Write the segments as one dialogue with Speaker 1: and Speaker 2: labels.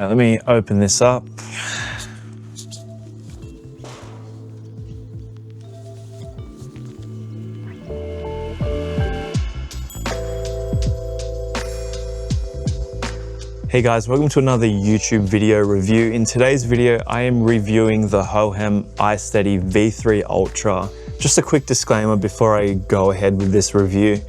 Speaker 1: right, let me open this up. Hey guys, welcome to another YouTube video review. In today's video, I am reviewing the Hohem iSteady V3 Ultra. Just a quick disclaimer before I go ahead with this review.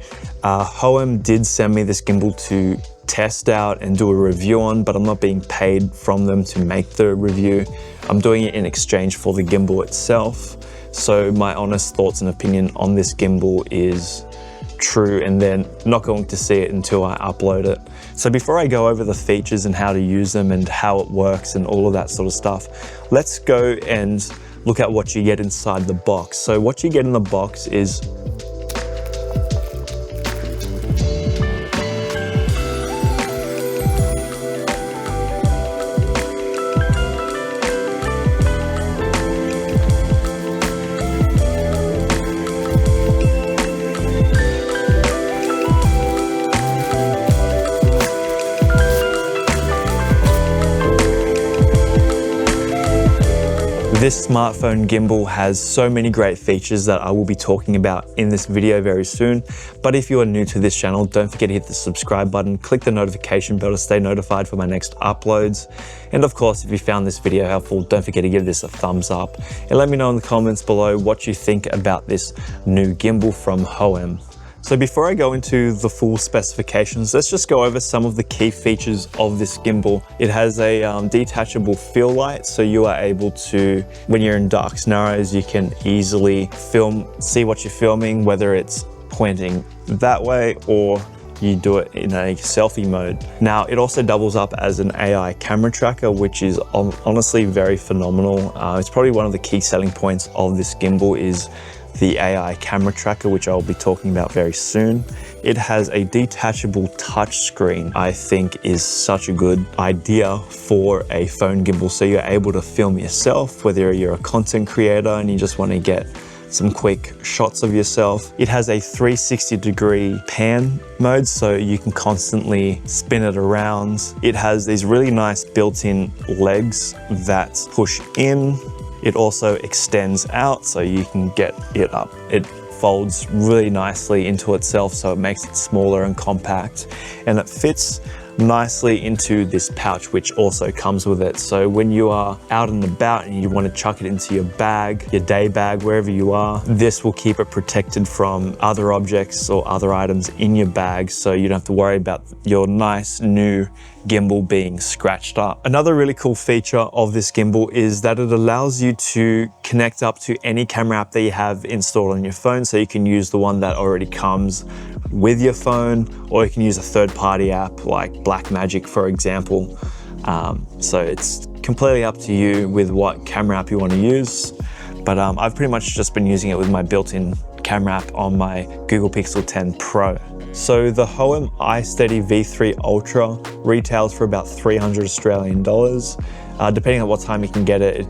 Speaker 1: Hohem did send me this gimbal to test out and do a review on, but I'm not being paid from them to make the review. I'm doing it in exchange for the gimbal itself. So my honest thoughts and opinion on this gimbal is true, and then not going to see it until I upload it. So before I go over the features and how to use them and how it works and all of that sort of stuff, let's go and look at what you get inside the box. So what you get in the box is this smartphone gimbal has so many great features that I will be talking about in this video very soon. But if you are new to this channel, don't forget to hit the subscribe button, click the notification bell to stay notified for my next uploads. And of course, if you found this video helpful, don't forget to give this a thumbs up and let me know in the comments below what you think about this new gimbal from Hohem. So before I go into the full specifications, let's just go over some of the key features of this gimbal. It has a detachable fill light, so you are able to, when you're in dark scenarios, you can easily see what you're filming, whether it's pointing that way or you do it in a selfie mode. Now, it also doubles up as an AI camera tracker, which is honestly very phenomenal. It's probably one of the key selling points of this gimbal is the AI camera tracker, which I'll be talking about very soon. It has a detachable touchscreen, I think is such a good idea for a phone gimbal. So you're able to film yourself, whether you're a content creator and you just want to get some quick shots of yourself. It has a 360-degree pan mode, so you can constantly spin it around. It has these really nice built-in legs that push in. It also extends out so you can get it up. It folds really nicely into itself, so it makes it smaller and compact, and it fits nicely into this pouch, which also comes with it. So when you are out and about and you want to chuck it into your bag, your day bag, wherever you are, this will keep it protected from other objects or other items in your bag, so you don't have to worry about your nice new gimbal being scratched up. Another really cool feature of this gimbal is that it allows you to connect up to any camera app that you have installed on your phone. So you can use the one that already comes with your phone, or you can use a third-party app like Blackmagic, for example. So it's completely up to you with what camera app you want to use. But I've pretty much just been using it with my built-in camera app on my Google Pixel 10 Pro. So the Hohem iSteady V3 Ultra retails for about 300 Australian dollars. Depending on what time you can get it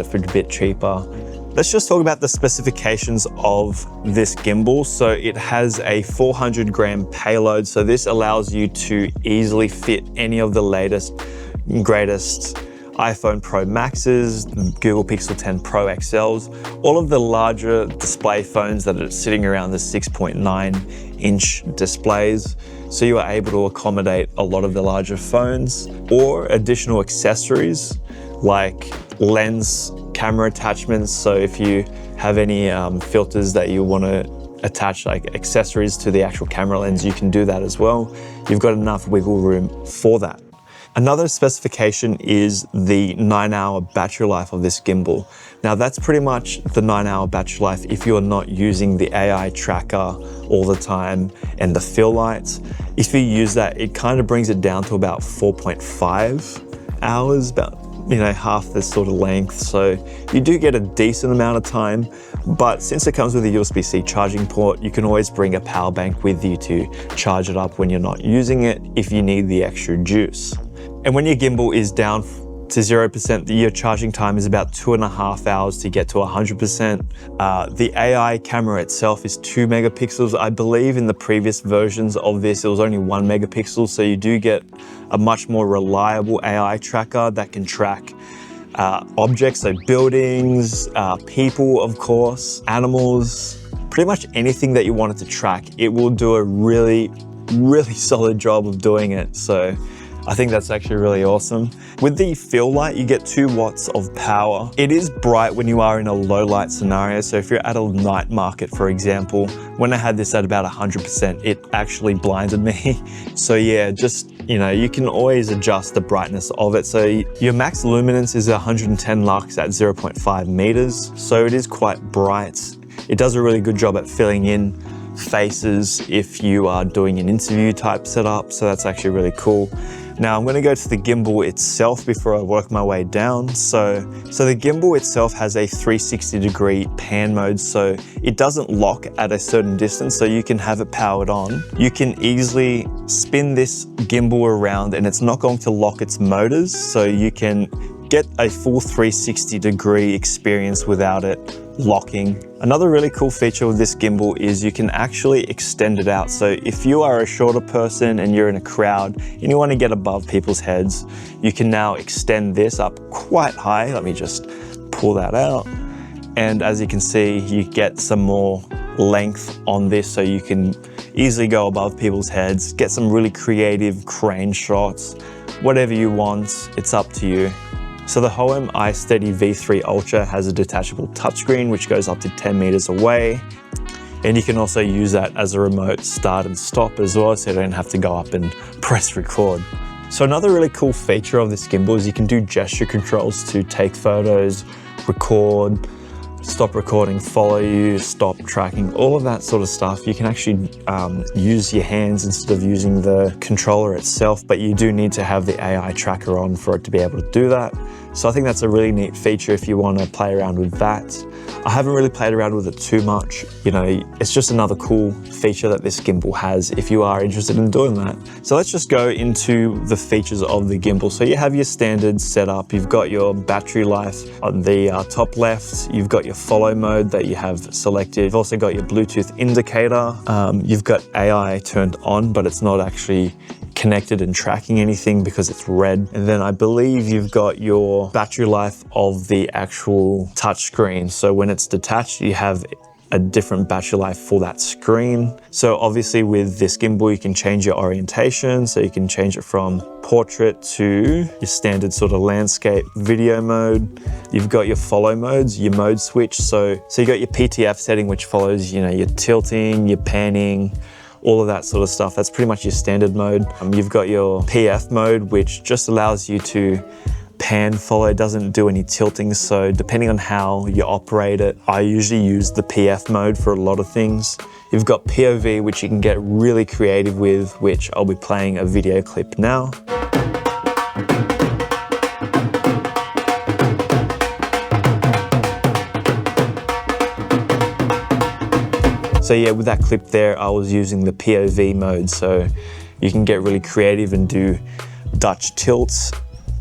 Speaker 1: for a bit cheaper. Let's just talk about the specifications of this gimbal. So it has a 400-gram payload. So this allows you to easily fit any of the latest, greatest iPhone Pro Maxes, Google Pixel 10 Pro XLs, all of the larger display phones that are sitting around the 6.9-inch displays. So you are able to accommodate a lot of the larger phones, or additional accessories like lens camera attachments. So if you have any filters that you want to attach, like accessories to the actual camera lens, you can do that as well. You've got enough wiggle room for that. Another specification is the 9-hour battery life of this gimbal. Now that's pretty much the 9-hour battery life if you're not using the AI tracker all the time and the fill lights. If you use that, it kind of brings it down to about 4.5 hours, about half this sort of length. So you do get a decent amount of time, but since it comes with a USB-C charging port, you can always bring a power bank with you to charge it up when you're not using it if you need the extra juice. And when your gimbal is down to 0%, your charging time is about 2.5 hours to get to 100%. The AI camera itself is 2 megapixels. I believe in the previous versions of this, it was only 1 megapixel. So you do get a much more reliable AI tracker that can track objects, so buildings, people, of course, animals, pretty much anything that you want it to track. It will do a really solid job of doing it. So I think that's actually really awesome. With the fill light, you get 2 watts of power. It is bright when you are in a low light scenario. So if you're at a night market, for example, when I had this at about 100%, it actually blinded me. So yeah, just, you know, you can always adjust the brightness of it. So your max luminance is 110 lux at 0.5 meters. So it is quite bright. It does a really good job at filling in faces if you are doing an interview type setup. So that's actually really cool. Now I'm going to go to the gimbal itself before I work my way down. So the gimbal itself has a 360-degree pan mode, so it doesn't lock at a certain distance, so you can have it powered on. You can easily spin this gimbal around and it's not going to lock its motors, so you can get a full 360-degree experience without it locking. Another really cool feature with this gimbal is you can actually extend it out. So if you are a shorter person and you're in a crowd and you want to get above people's heads, you can now extend this up quite high. Let me just pull that out. And as you can see, you get some more length on this, so you can easily go above people's heads, get some really creative crane shots, whatever you want, it's up to you. So the Hohem iSteady V3 Ultra has a detachable touchscreen which goes up to 10 meters away. And you can also use that as a remote start and stop as well, so you don't have to go up and press record. So another really cool feature of this gimbal is you can do gesture controls to take photos, record, stop recording, follow you, stop tracking, all of that sort of stuff. You can actually use your hands instead of using the controller itself, but you do need to have the AI tracker on for it to be able to do that. So I think that's a really neat feature if you want to play around with that. I haven't really played around with it too much. You know, it's just another cool feature that this gimbal has if you are interested in doing that. So let's just go into the features of the gimbal. So you have your standard setup. You've got your battery life on the top left. You've got your follow mode that you have selected. You've also got your Bluetooth indicator. You've got AI turned on, but it's not actually connected and tracking anything because it's red. And then I believe you've got your battery life of the actual touch screen. So when it's detached, you have a different battery life for that screen. So obviously with this gimbal, you can change your orientation. So you can change it from portrait to your standard sort of landscape video mode. You've got your follow modes, your mode switch. So you got your PTF setting, which follows, you know, your tilting, your panning, all of that sort of stuff. That's pretty much your standard mode. You've got your PF mode, which just allows you to pan follow, doesn't do any tilting. So depending on how you operate it, I usually use the PF mode for a lot of things. You've got POV, which you can get really creative with, which I'll be playing a video clip now. So yeah, with that clip there, I was using the POV mode. So you can get really creative and do Dutch tilts,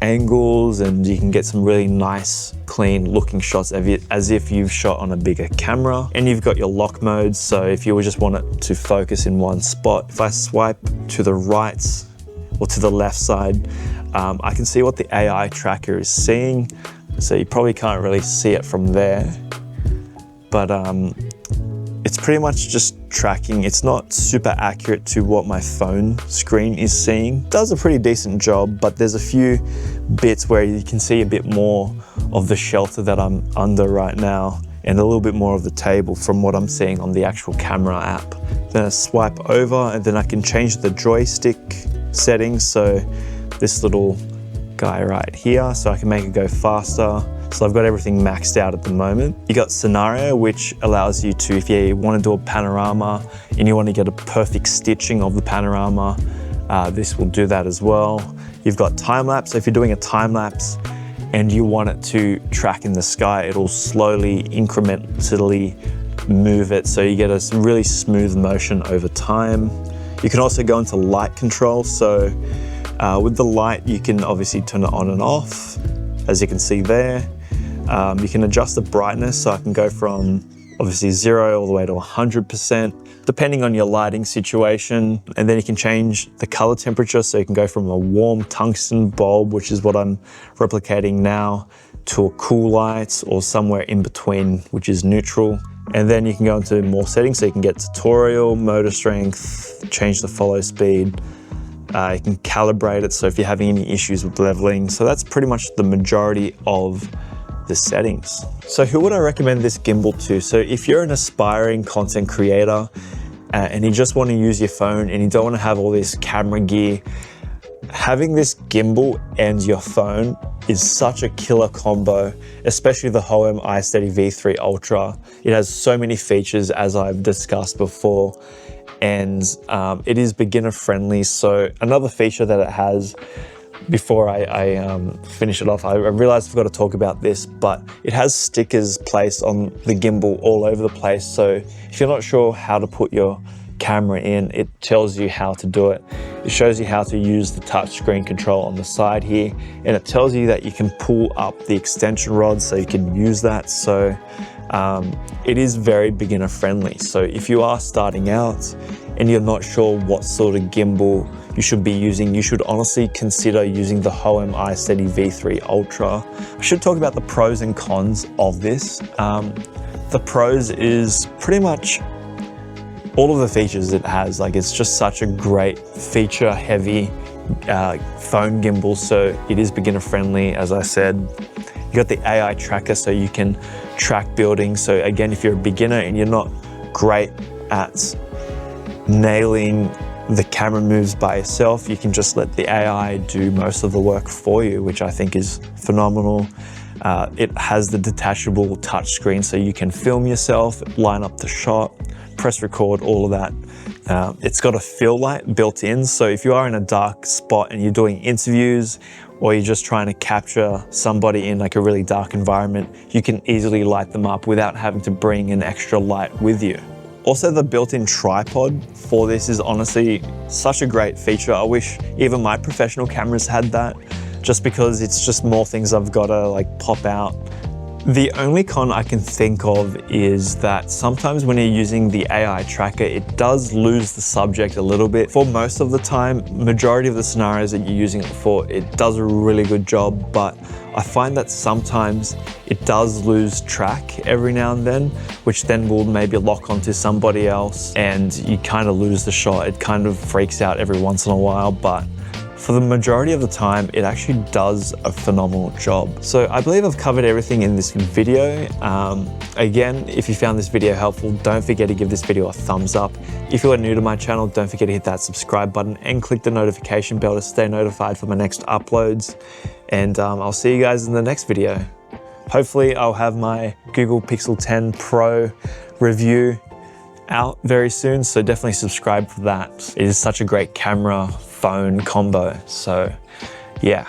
Speaker 1: angles, and you can get some really nice, clean looking shots as if you've shot on a bigger camera. And you've got your lock mode. So if you just want it to focus in one spot, if I swipe to the right or to the left side, I can see what the AI tracker is seeing. So you probably can't really see it from there, but it's pretty much just tracking. It's not super accurate to what my phone screen is seeing. It does a pretty decent job, but there's a few bits where you can see a bit more of the shelter that I'm under right now and a little bit more of the table from what I'm seeing on the actual camera app. Then I swipe over and then I can change the joystick settings. So this little guy right here, so I can make it go faster. So I've got everything maxed out at the moment. You got scenario, which allows you to, if you want to do a panorama and you want to get a perfect stitching of the panorama, this will do that as well. You've got time lapse. So if you're doing a time lapse and you want it to track in the sky, it'll slowly, incrementally move it. So you get a really smooth motion over time. You can also go into light control. So with the light, you can obviously turn it on and off. as you can see there. You can adjust the brightness, so I can go from obviously 0 all the way to 100%, depending on your lighting situation. And then you can change the color temperature, so you can go from a warm tungsten bulb, which is what I'm replicating now, to a cool light, or somewhere in between, which is neutral. And then you can go into more settings, so you can get tutorial, motor strength, change the follow speed. You can calibrate it, so if you're having any issues with leveling. So that's pretty much the majority of the settings. So who would I recommend this gimbal to? So if you're an aspiring content creator and you just want to use your phone and you don't want to have all this camera gear, having this gimbal and your phone is such a killer combo, especially the Hohem iSteady V3 Ultra. It has so many features, as I've discussed before, and it is beginner friendly. So another feature that it has, before I finish it off, I realized I forgot to talk about this, but it has stickers placed on the gimbal all over the place. So if you're not sure how to put your camera in, it tells you how to do it. It shows you how to use the touchscreen control on the side here, and it tells you that you can pull up the extension rod so you can use that. So it is very beginner friendly. So if you are starting out and you're not sure what sort of gimbal you should be using, you should honestly consider using the Hohem iSteady V3 Ultra. I should talk about the pros and cons of this. The pros is pretty much all of the features it has. Like, it's just such a great feature heavy phone gimbal. So it is beginner friendly, as I said. You got the AI tracker, so you can track building. So again, if you're a beginner and you're not great at nailing the camera moves by yourself, you can just let the AI do most of the work for you, which I think is phenomenal. It has the detachable touchscreen, so you can film yourself, line up the shot, press record, all of that. It's got a fill light built in, so if you are in a dark spot and you're doing interviews, or you're just trying to capture somebody in like a really dark environment, you can easily light them up without having to bring an extra light with you. Also, the built-in tripod for this is honestly such a great feature. I wish even my professional cameras had that, just because it's just more things I've got to like pop out. The only con I can think of is that sometimes when you're using the AI tracker, it does lose the subject a little bit. For most of the time, majority of the scenarios that you're using it for, it does a really good job, but I find that sometimes it does lose track every now and then, which then will maybe lock onto somebody else and you kind of lose the shot. It kind of freaks out every once in a while, but for the majority of the time, it actually does a phenomenal job. So I believe I've covered everything in this video. Again, if you found this video helpful, don't forget to give this video a thumbs up. If you are new to my channel, don't forget to hit that subscribe button and click the notification bell to stay notified for my next uploads. And I'll see you guys in the next video. Hopefully I'll have my Google Pixel 10 Pro review out very soon, so definitely subscribe for that. It is such a great camera phone combo. So yeah.